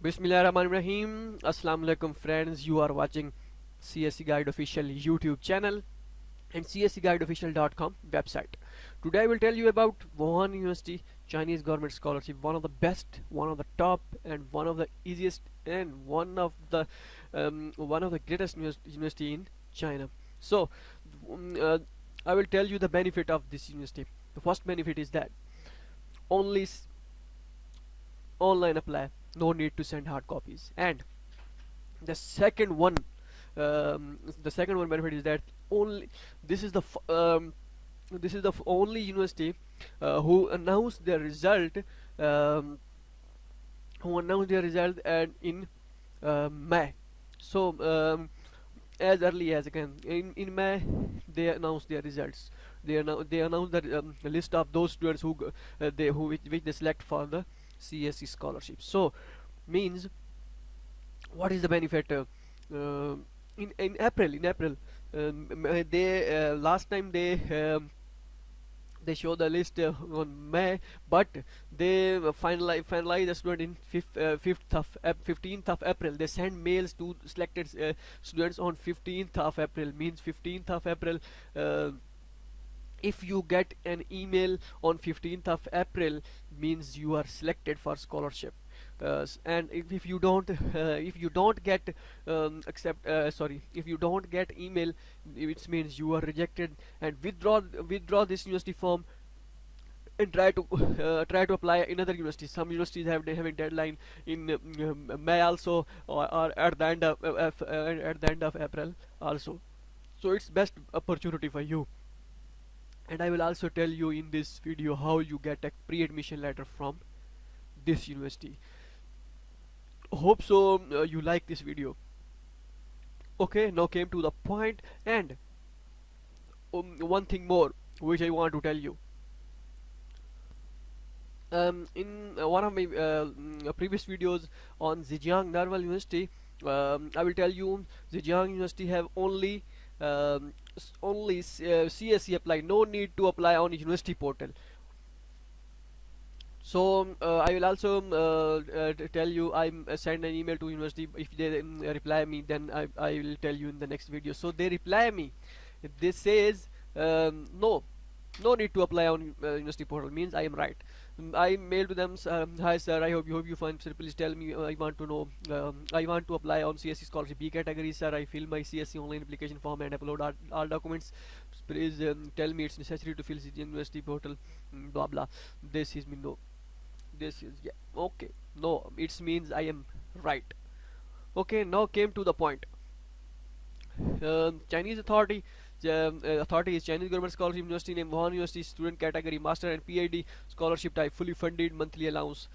Bismillahirrahmanirrahim. Assalamu alaikum friends. You are watching CSC Guide official YouTube channel and cscguideofficial.com website. Today I will tell you about Wuhan University Chinese government scholarship, one of the best, one of the top, and one of the easiest, and one of the greatest university in China. So, um, uh, I will tell you the benefit of this university. The first benefit is that only online apply, no need to send hard copies. And the second one, the second one benefit is that only this is the only university who announced their result, um, and in May. So as early as again in May they announced their results. They announced the list of those students which they select for the CSC scholarship. So means, what is the benefit? Uh, in April, they last time they show the list on May, but they finalize the student in 15th of April. They send mails to selected students on 15th of April. Means 15th of April. If you get an email on 15th of April, means you are selected for scholarship. And if you don't get if you don't get email, it means you are rejected, and withdraw this university form and try to apply another university. Some universities have having deadline in May also, or at the end of April also. So it's best opportunity for you. And I will also tell you in this video how you get a pre-admission letter from this university. Hope so you like this video. Okay, now came to the point, and one thing more which I want to tell you. In one of my previous videos on Zhejiang Normal University, I will tell you Zhejiang University have only CSC apply, no need to apply on university portal. So I will also tell you, I send an email to university. If they reply me, then I will tell you in the next video. So they reply me, this says no need to apply on university portal. Means I am right. I mail to them, hi sir, I hope you find, sir, please tell me, I want to know, I want to apply on CSC scholarship B category, sir. I fill my CSC online application form and upload all documents. Please tell me it's necessary to fill the university portal, blah blah. This is me, no. This is, yeah, okay, no, it means I am right. Okay, now came to the point. Chinese authority is Chinese government scholarship university name Wuhan University, student category master and PhD, scholarship type fully funded, monthly allowance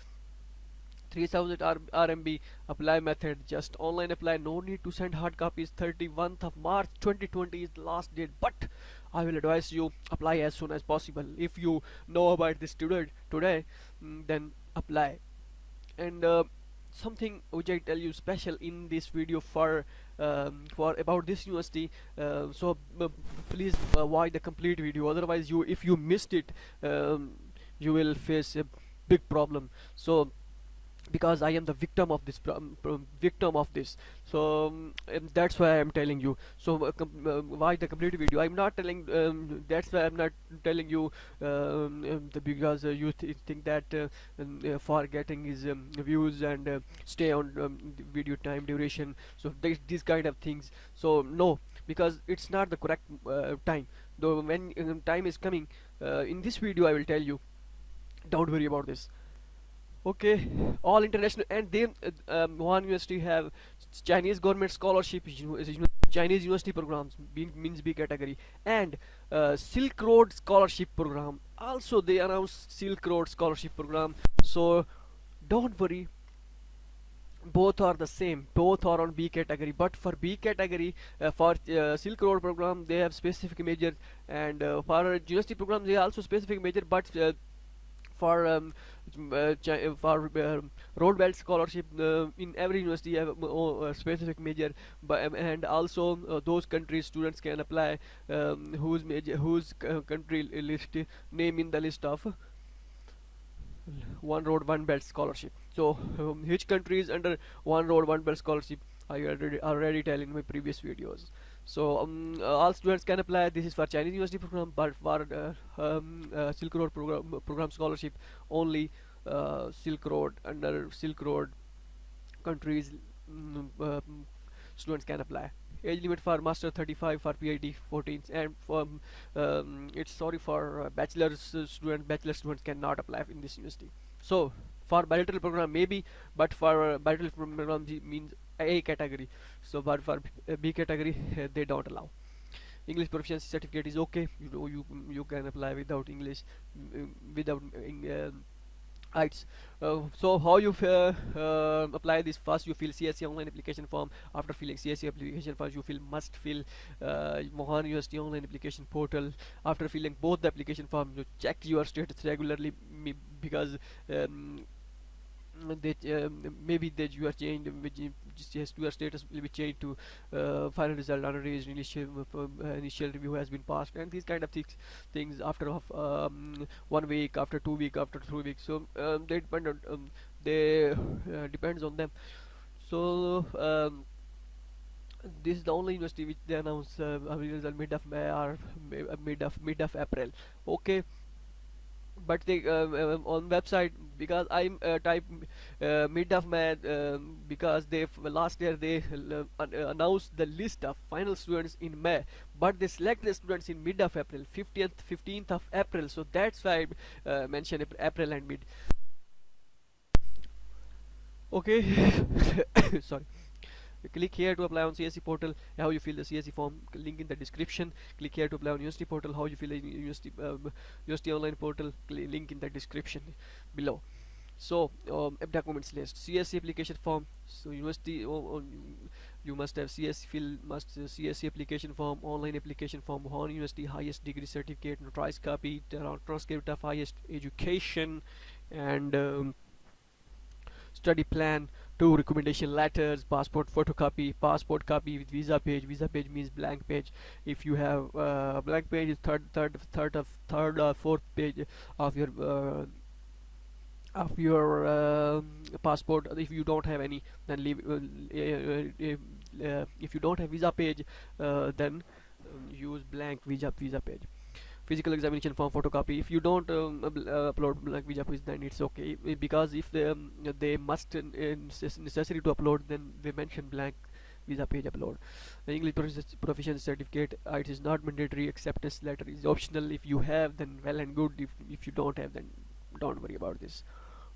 3000 RMB. Apply method, just online apply, no need to send hard copies. 31st of March 2020 is the last date, but I will advise you apply as soon as possible. If you know about this today, then apply. And something which I tell you special in this video for about this university, so please watch the complete video, otherwise if you missed it, you will face a big problem. So because I am the victim of this so and that's why I am telling you. So watch the complete video. I'm not telling, that's why I'm not telling you because you think that for getting his views and stay on video time duration, so these kind of things. So no, because it's not the correct time. Though when time is coming, in this video I will tell you, don't worry about this. Okay, all international, and then Wuhan University have Chinese government scholarship, Chinese university programs, means B category, and Silk Road scholarship program. Also, they announced Silk Road scholarship program. So don't worry, both are the same, both are on B category. But for B category, for Silk Road program, they have specific major, and for university program, they also specific major, but for road belt scholarship, in every university have a specific major, and also those countries students can apply whose country list name in the list of one road one belt scholarship. So which country is under one road one belt scholarship, I already tell in my previous videos. So all students can apply. This is for Chinese university program, but for Silk Road program scholarship only Silk Road, under Silk Road countries, students can apply. Age limit for master 35, for PhD 14, and for it's sorry for bachelor students cannot apply in this university. So for bilateral program maybe, but for bilateral program means A category. So but for B category they don't allow. English proficiency certificate is okay. You know, you can apply without English, without IELTS. So how you apply this? First you fill CSC online application form. After filling CSC application form, you must fill Mohan University online application portal. After filling both the application form, you check your status regularly, because they maybe that you are changed, which your status will be changed to final result unreleased, initial review has been passed, and these kind of things after 1 week, after 2 week, after 3 weeks. So they depends on them. So this is the only university which they announce result mid of May or mid of April. Okay, but they on website, because I type mid of May, because they last year they announced the list of final students in May, but they select the students in mid of April, 15th of April. So that's why I mention April and mid. Okay. Sorry. Click here to apply on CSC portal. How you fill the CSC form, link in the description. Click here to apply on university portal. How you fill the university online portal, link in the description below. So documents list, CSC application form. So university you must have CSC CSC application form, online application form, Horn University highest degree certificate, notarized copy, transcript of highest education, and study plan, 2 recommendation letters, passport photocopy, passport copy with visa page. Visa page means blank page. If you have blank page, is third or fourth page of your passport. If you don't have any, then leave. If you don't have visa page, then use blank visa page. Physical examination form photocopy. If you don't upload blank visa page, then it's okay, because if they must necessary to upload, then they mention blank visa page upload. The English proficiency certificate, it is not mandatory. Acceptance letter is optional. If you have, then well and good. If you don't have, then don't worry about this.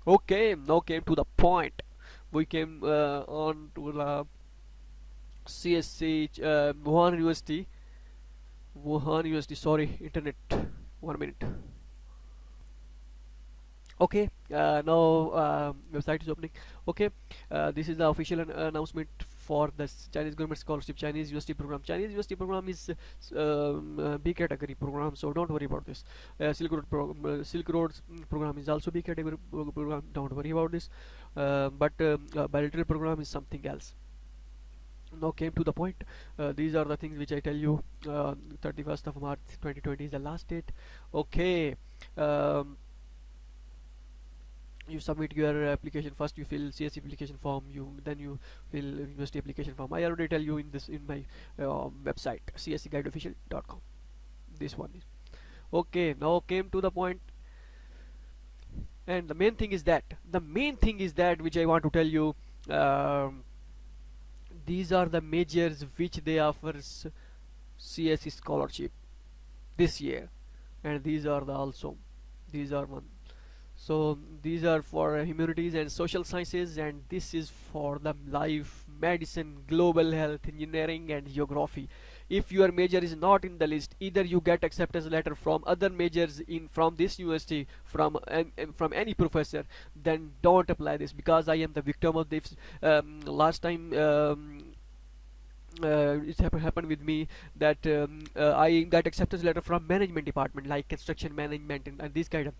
Okay, now came to the point. We came on to the CSC Wuhan University, sorry, internet, 1 minute. Okay, now website is opening. Okay, this is the official announcement for the Chinese government scholarship Chinese university program. Chinese university program is B category program, so don't worry about this. Silk Road program is also B category program, don't worry about this. But bilateral program is something else. Now came to the point. These are the things which I tell you. 31st of March 2020 is the last date. Okay, you submit your application. First you fill CSC application form, then you fill university application form. I already tell you in my website, cscguideofficial.com. This one is okay. Now came to the point, and the main thing is that which I want to tell you. These are the majors which they offer CSC scholarship this year, and these are one. So these are for humanities and social sciences, and this is for the life, medicine, global health, engineering, and geography. If your major is not in the list, either you get acceptance letter from other majors from this university, from any professor, then don't apply this, because I am the victim of this. Last time it's happened with me that I got acceptance letter from management department like construction management and this kind of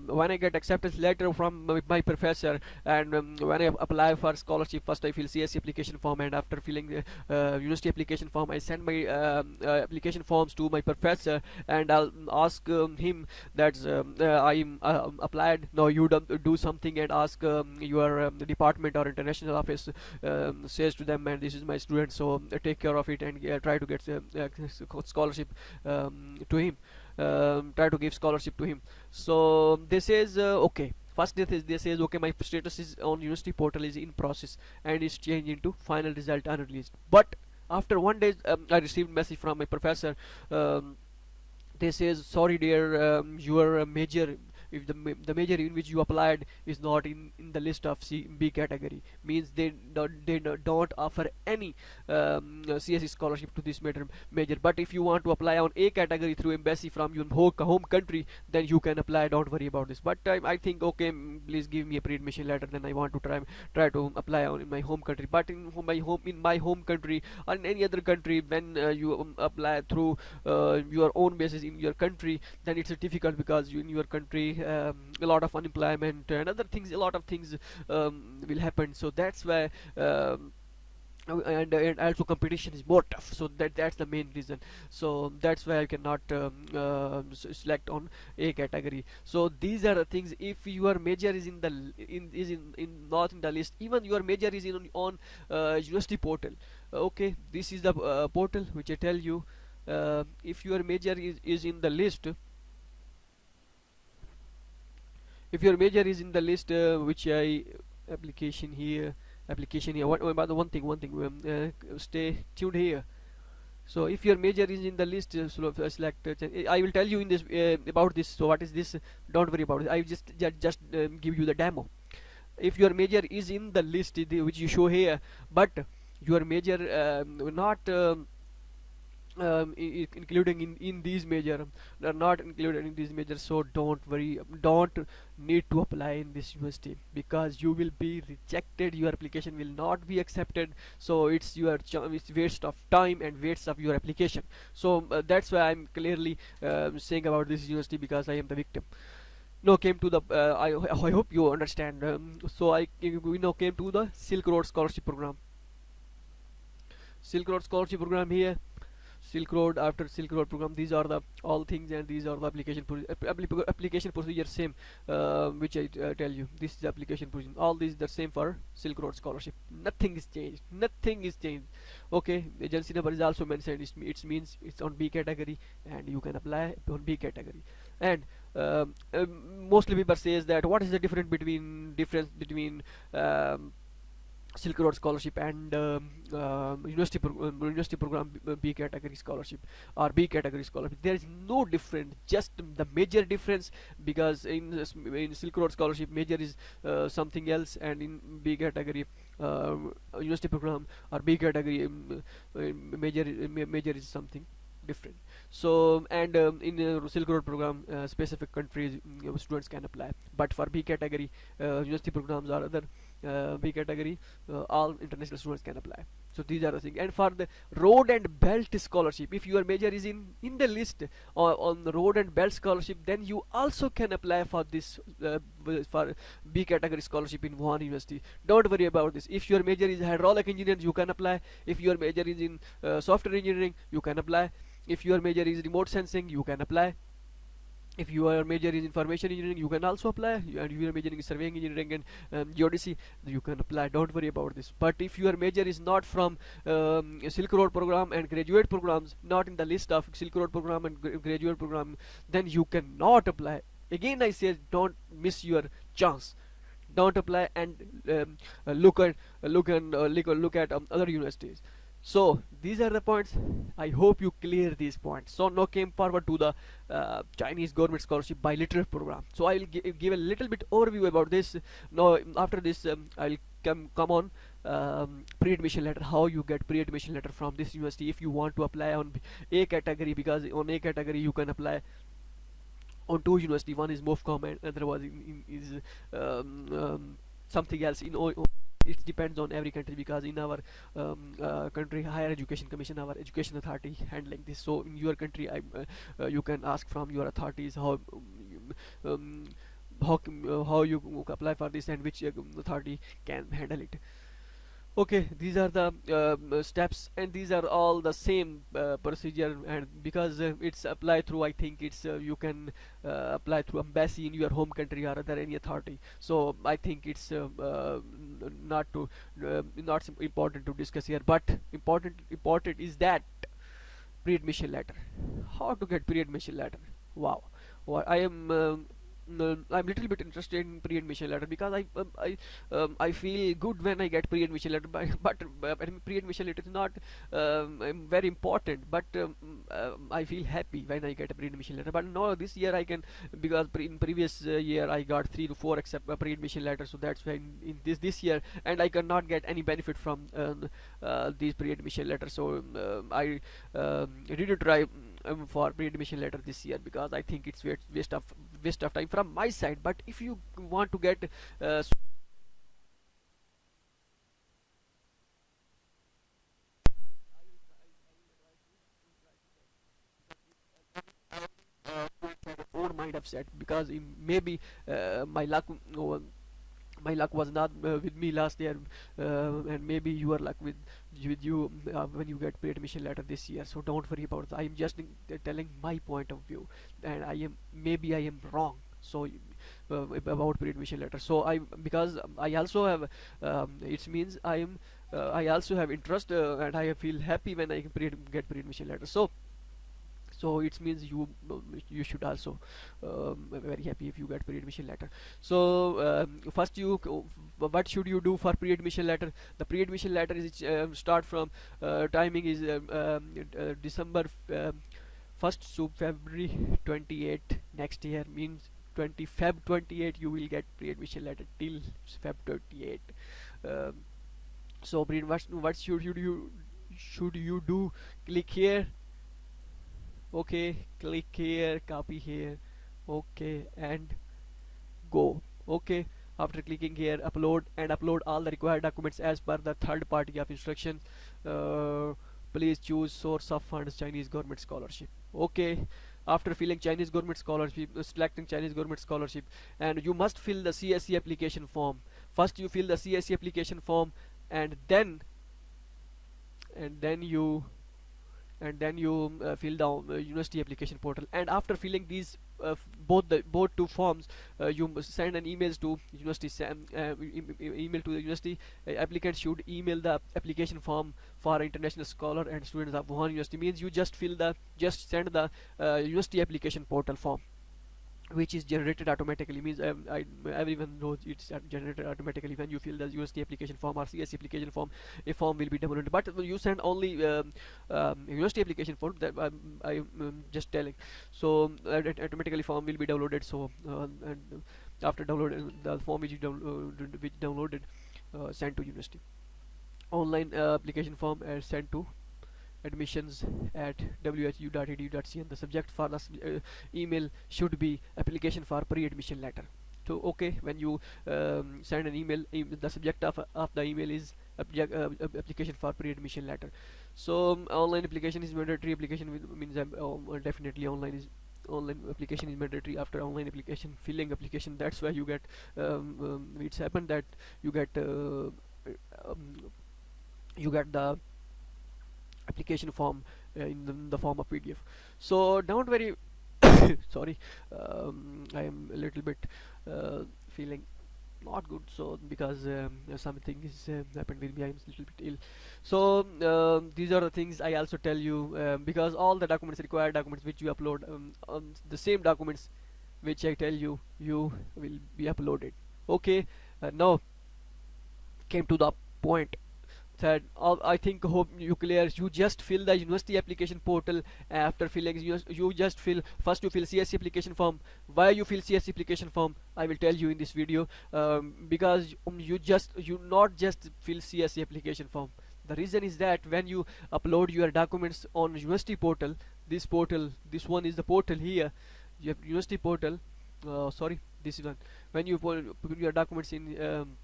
when I get acceptance letter from my professor, and when I apply for scholarship, first I fill CSC application form, and after filling the university application form, I send my application forms to my professor, and I'll ask him that I'm applied. Now you do something and ask your department or international office, says to them, and this is my student, so take care of it and try to get scholarship to him, try to give scholarship to him. So this is okay. First this is okay, my status is on university portal is in process and is changed into final result unreleased. But after 1 day I received message from my professor. They says, sorry dear, your major, if the major in which you applied is not in the list of B category, means don't offer any CSE scholarship to this major. But if you want to apply on A category through embassy from your home country, then you can apply, don't worry about this. But I think, okay, please give me a pre-admission letter, then I want to try to apply on in my home country. But in my home country or in any other country, when you apply through your own basis in your country, then it's difficult, because in your country a lot of unemployment and other things, a lot of things will happen. So that's why and also competition is more tough, so that's the main reason. So that's why I cannot select on A category. So these are the things. If your major is in the in not in the list, even your major is in on university portal, okay, this is the portal which I tell you. If your major is in the list, if your major is in the list, which I application here, one thing, stay tuned here. So if your major is in the list, select I will tell you in this about this. So what is this? Don't worry about it, I just give you the demo. If your major is in the list which you show here, but your major not including in these major, are not included in these majors, so don't worry, don't need to apply in this university, because you will be rejected, your application will not be accepted. So it's it's waste of time and waste of your application. So that's why I'm clearly saying about this university, because I am the victim. Now came to the I hope you understand. So we now came to the Silk Road scholarship program. Silk Road scholarship program here. Silk Road, after Silk Road program, these are the all things, and these are the application procedure same, which I tell you. This is the application procedure. All these the same for Silk Road scholarship. Nothing is changed. Nothing is changed. Okay, agency number is also mentioned. It means it's on B category, and you can apply on B category. And mostly people says that what is the difference between Silk Road scholarship and university program B category scholarship or B category scholarship. There is no difference, just the major difference, because in Silk Road scholarship major is something else, and in B category university program or B category major is something different. So and in Silk Road program specific countries students can apply, but for B category university programs or other B category all international students can apply. So these are the things. And for the road and belt scholarship, if your major is in the list on the road and belt scholarship, then you also can apply for this for B category scholarship in one university. Don't worry about this. If your major is hydraulic engineering, you can apply. If your major is in software engineering, you can apply. If your major is remote sensing, you can apply. If your major is information engineering, you can also apply. And if your major is surveying engineering and geodesy, you can apply. Don't worry about this. But if your major is not from Silk Road program and graduate programs, not in the list of Silk Road program and graduate program, then you cannot apply. Again I say, don't miss your chance. Don't apply, and look at other universities. So these are the points. I hope you clear these points. So now came forward to the Chinese government scholarship bilateral program. So I will give a little bit overview about this. Now after this I'll come on pre-admission letter, how you get pre-admission letter from this university if you want to apply on A category, because on A category you can apply on two university. One is MOFCOM and other was is something else in it depends on every country, because in our country, higher education commission, our education authority handling this. So in your country, you can ask from your authorities um, how you apply for this, and which authority can handle it. Okay, these are the steps, and these are all the same procedure. And because it's applied through, I think it's you can apply through embassy in your home country or other any authority. So I think it's not important to discuss here, but important is that pre-admission letter. How to get pre-admission letter? Wow. Well, I'm little bit interested in pre-admission letter, because I feel good when I get pre-admission letter, but pre-admission letter is not very important, but I feel happy when I get a pre-admission letter. But no, this year I can, because in previous year I got 3 to 4 accept pre-admission letter, so that's why in this year, and I cannot get any benefit from these pre-admission letters. So I didn't try for pre-admission letter this year, because I think it's waste of time from my side. But if you want to get own mind upset, because maybe my luck my luck was not with me last year, and maybe your luck with you when you get pre-admission letter this year. So don't worry about that. I am just telling my point of view, and maybe I am wrong. So about pre-admission letter. So because I also have it means I also have interest, and I feel happy when I get pre-admission letter. So it means you should also very happy if you get pre-admission letter. So first, what should you do for pre-admission letter? The pre-admission letter is start from timing is December 1st to February 28th next year, means 20 Feb 28 you will get pre-admission letter till Feb 28. um, so what should you do? Click here. Okay, click here, copy here. Okay, and go. Okay, after clicking here, upload all the required documents as per the third party of instructions. Please choose source of funds, Chinese government scholarship. Okay, after filling Chinese government scholarship, selecting Chinese government scholarship, and you must fill the CSC application form. First you fill the CSC application form, and then you fill down university application portal. And after filling these both two forms, you must send an email to university. Email to the university. Applicant should email the application form for international scholar and students of Wuhan University. Means you just send the university application portal form, which is generated automatically. Means everyone knows it's generated automatically when you fill the USD application form or CSC application form. A form will be downloaded, but you send only USD application form. That I'm just telling. So automatically form will be downloaded. So and after downloading the form which downloaded, sent to university. Online application form sent to admissions at whu.edu.cn. The subject for the email should be application for pre-admission letter. So okay, when you send an email, the subject of the email is application for pre-admission letter. So online application is mandatory. Application means definitely online application is mandatory. After online application, filling application, that's why you get it's happened that you get the application form in the form of PDF. So don't worry. Sorry, I am a little bit feeling not good, so because something is happened with me. I am a little bit ill. So these are the things I also tell you, because all the required documents which you upload, the same documents which I tell you will be uploaded. Okay, now came to the point that I think hope you clear. You just fill the university application portal. After filling, you just fill first. You fill CSC application form. Why you fill CSC application form, I will tell you in this video. Because you not just fill CSC application form. The reason is that when you upload your documents on university portal, this one is the portal here. You have university portal. Sorry, this one. When you put your documents in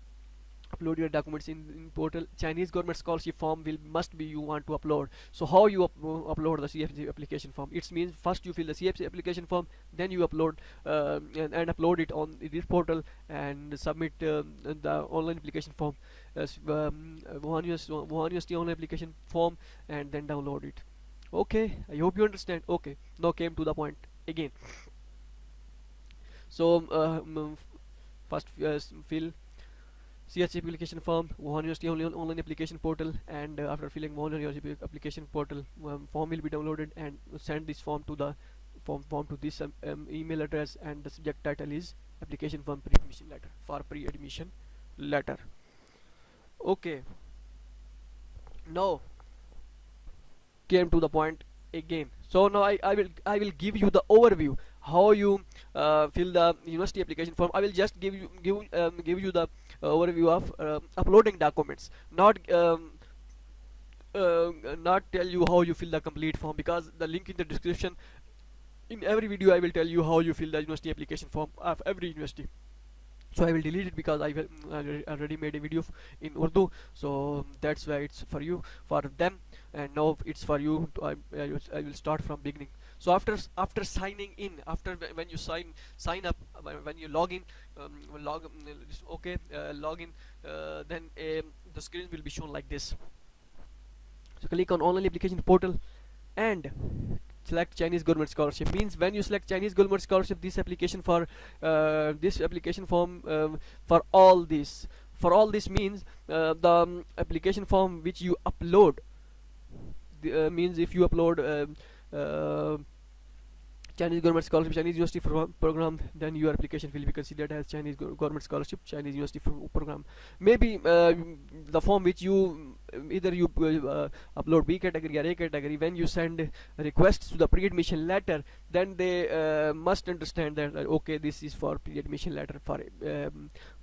upload your documents in portal. Chinese government scholarship form will must be you want to upload. So how you upload the CFC application form? It means first you fill the CFC application form, then you upload and upload it on this portal and submit the online application form as one USD online application form, and then download it. Okay, I hope you understand. Okay, now came to the point again. So first fill CSC application form, one university only online application portal, and after filling one university application portal, form will be downloaded and send this form to the form to this email address, and the subject title is application form pre-admission letter for pre-admission letter. Okay, now came to the point again. So now I will give you the overview how you fill the university application form. I will just give you the overview of uploading documents, not tell you how you fill the complete form, because the link in the description. In every video I will tell you how you fill the university application form of every university. So I will delete it because I already made a video in Urdu, so that's why it's for you, for them, and now it's for you to, I will start from beginning. So after signing in, after when you sign up, when you log in, log in, then the screen will be shown like this. So click on online application portal and select Chinese government scholarship. Means when you select Chinese government scholarship, this application for this application form for all this means the application form which you upload, means if you upload Chinese government scholarship, Chinese university program, then your application will be considered as Chinese government scholarship, Chinese university program. Maybe the form which you either you upload B category or A category, when you send requests to the pre-admission letter, then they must understand that okay, this is for pre-admission letter for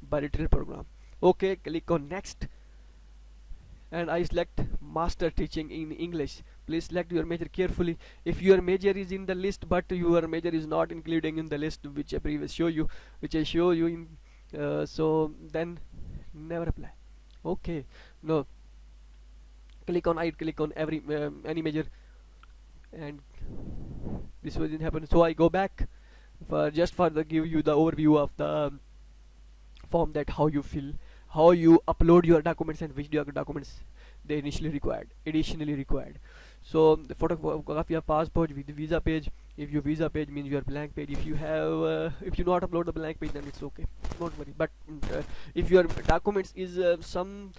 bilateral program. Okay, click on next, and I select master teaching in English. Please select your major carefully. If your major is in the list but your major is not including in the list which I show you in so then never apply. Okay, no, click on every any major, and this wasn't happen, so I go back for just for the give you the overview of the form, that how you fill, how you upload your documents, and which documents they additionally required. So the photocopy of passport with visa page. If your visa page means your blank page, if you have if you not upload the blank page, then it's okay, don't worry. But if your documents is some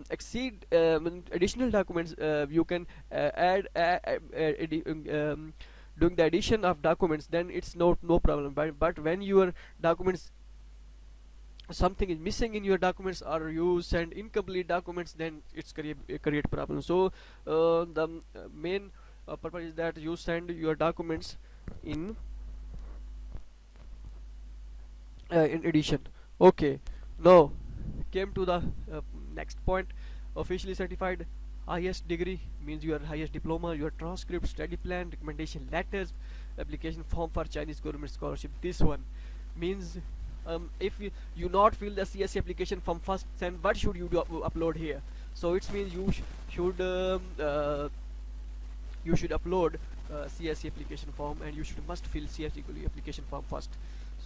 exceed additional documents, you can add doing the addition of documents, then it's no problem. But when your documents, something is missing in your documents, or you send incomplete documents, then it's create problem. So the main purpose is that you send your documents in addition. Okay, now came to the next point. Officially certified highest degree means your highest diploma, your transcript, study plan, recommendation letters, application form for Chinese government scholarship. This one means if you not fill the CSC application form first, then what should you do upload here? So it means you should upload CSC application form, and you must fill CSC application form first.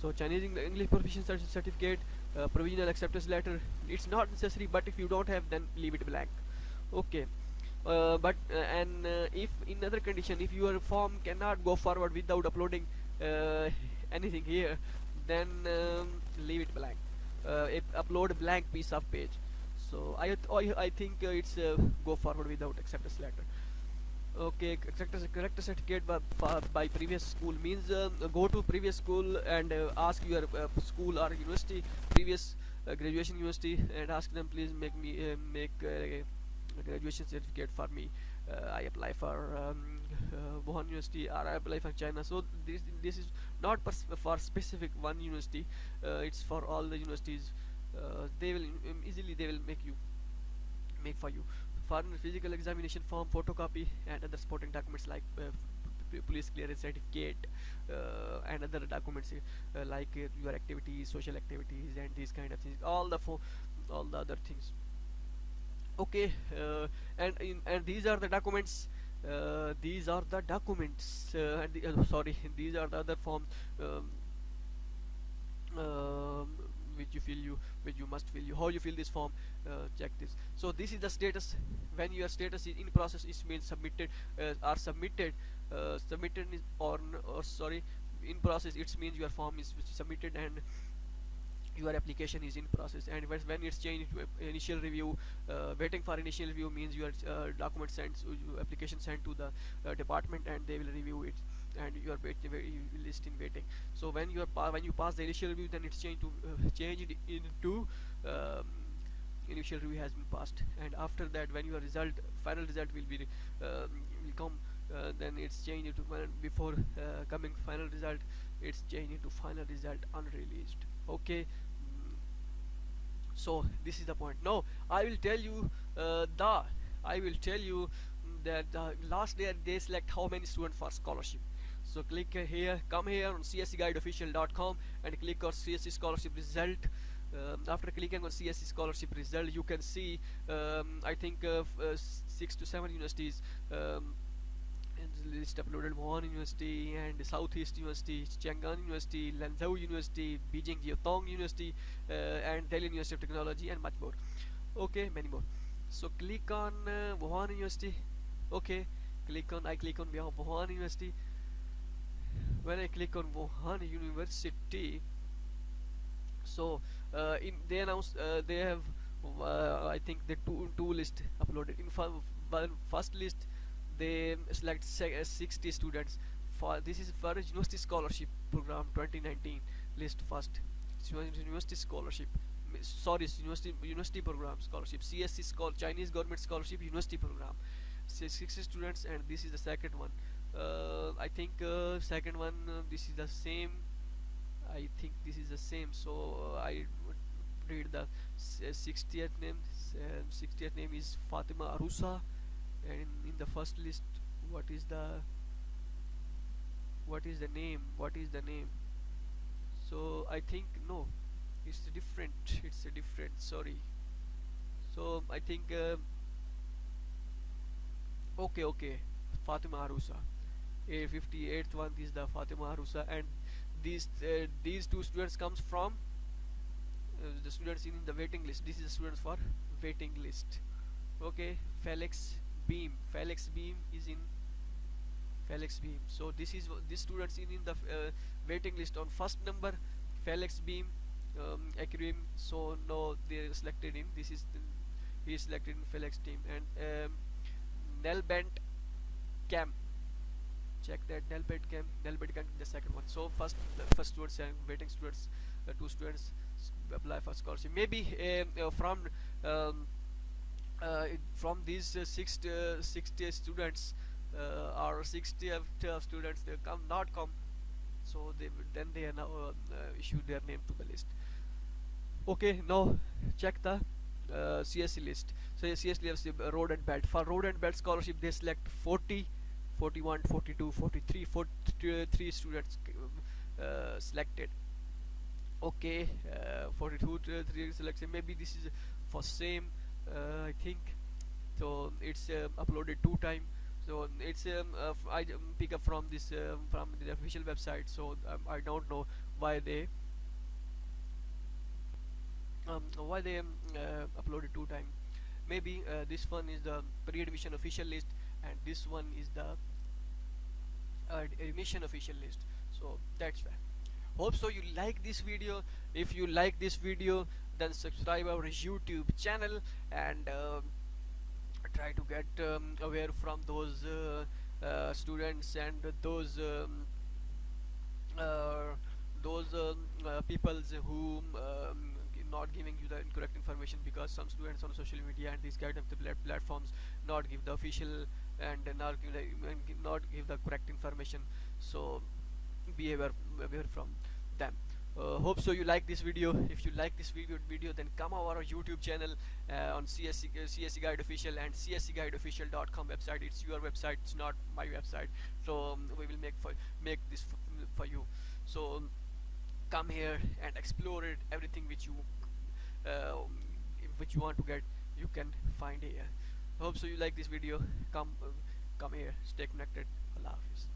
So Chinese English proficiency certificate, provisional acceptance letter, it's not necessary, but if you don't have, then leave it blank. Okay, but if in other condition, if your form cannot go forward without uploading anything here, then leave it blank. Upload a blank piece of page. So I think it's go forward without acceptance letter. Okay, character certificate by previous school means go to previous school and ask your school or university, previous graduation university, and ask them, please make me make a graduation certificate for me. I apply for Wuhan University, or I apply for China. So this is not for specific one university. It's for all the universities. They will easily make for you. Foreign physical examination form, photocopy, and other supporting documents like police clearance certificate and other documents like your activities, social activities, and these kind of things. All the all the other things. Okay, and these are the documents. These are the documents, sorry, these are the other forms, um, um, which you fill you which you must fill you how you fill this form. Check this. So this is the status. When your status is in process, it means submitted, or submitted. Submitted is, or sorry, in process, it means your form is submitted and your application is in process. And when it's changed to initial review, waiting for initial review means your document sent, your application sent to the department, and they will review it, and you are list in waiting. So when when you pass the initial review, then it's changed to changed into um, initial review has been passed. And after that, when your final result will be will come, then it's changed to before coming final result, it's changed into final result unreleased. Okay. So this is the point. Now I will tell you the I will tell you that last day they select how many students for scholarship. So click here, come here on cscguideofficial.com and click on CSC scholarship result. After clicking on CSC scholarship result, you can see I think 6 to 7 universities in the list uploaded: Wuhan University and Southeast University, Chang'an University, Lanzhou University, Beijing Jiaotong University, and Delhi University of Technology, and much more. Okay, many more. So click on Wuhan University. Okay, I click on Wuhan University. When I click on Wuhan University, so they announce they have I think the two list uploaded. In first list, they select 60 students. For this is for university scholarship program 2019 list first. University scholarship, sorry, university program scholarship, CSC Chinese government scholarship university program, 60 students. And this is the second one. I think second one, this is the same. I think this is the same. So I would read the 60th name. 60th name is Fatima Arusa. And in the first list, what is the name? So I think no, it's a different, sorry. So I think okay, Fatima Arusa, a 58th one is the Fatima Arusa. And these two students comes from the students in the waiting list. This is the students for waiting list. Okay, Felix Beam is in Felix Beam. So this students in the waiting list on first number, Felix Beam, Akrim. So no, they are selected in he is selected in Felix team. And Nelbent Cam, check that. Nelbent Cam the second one. So the first students and waiting students, two students apply for scholarship. Maybe from these 60 students or 60 students, they not come. So they are now issue their name to the list. Okay, now check the CSC list. So CSC lists road and belt. For road and belt scholarship, they select 40, 41, 42, 43, 43 students selected. Okay, 42 3 selection. Maybe this is for same, I think. So it's uploaded 2 times. So it's I pick up from this from the official website. So I don't know why they uploaded 2 times. Maybe this one is the pre-admission official list, and this one is the admission official list. So that's why. Hope so you like this video. If you like this video, then subscribe our YouTube channel and try to get aware from those students and those peoples who not giving you the incorrect information, because some students on social media and these kind of the platforms not give the official and not give the correct information. So be aware from them. Hope so you like this video. If you like this video, then come our YouTube channel on CSC Guide Official and cscguideofficial.com website. It's your website, it's not my website. So we will make this for you. So come here and explore it, everything which you which you want to get, you can find here. Hope so you like this video. Come here, stay connected. Allah Hafiz.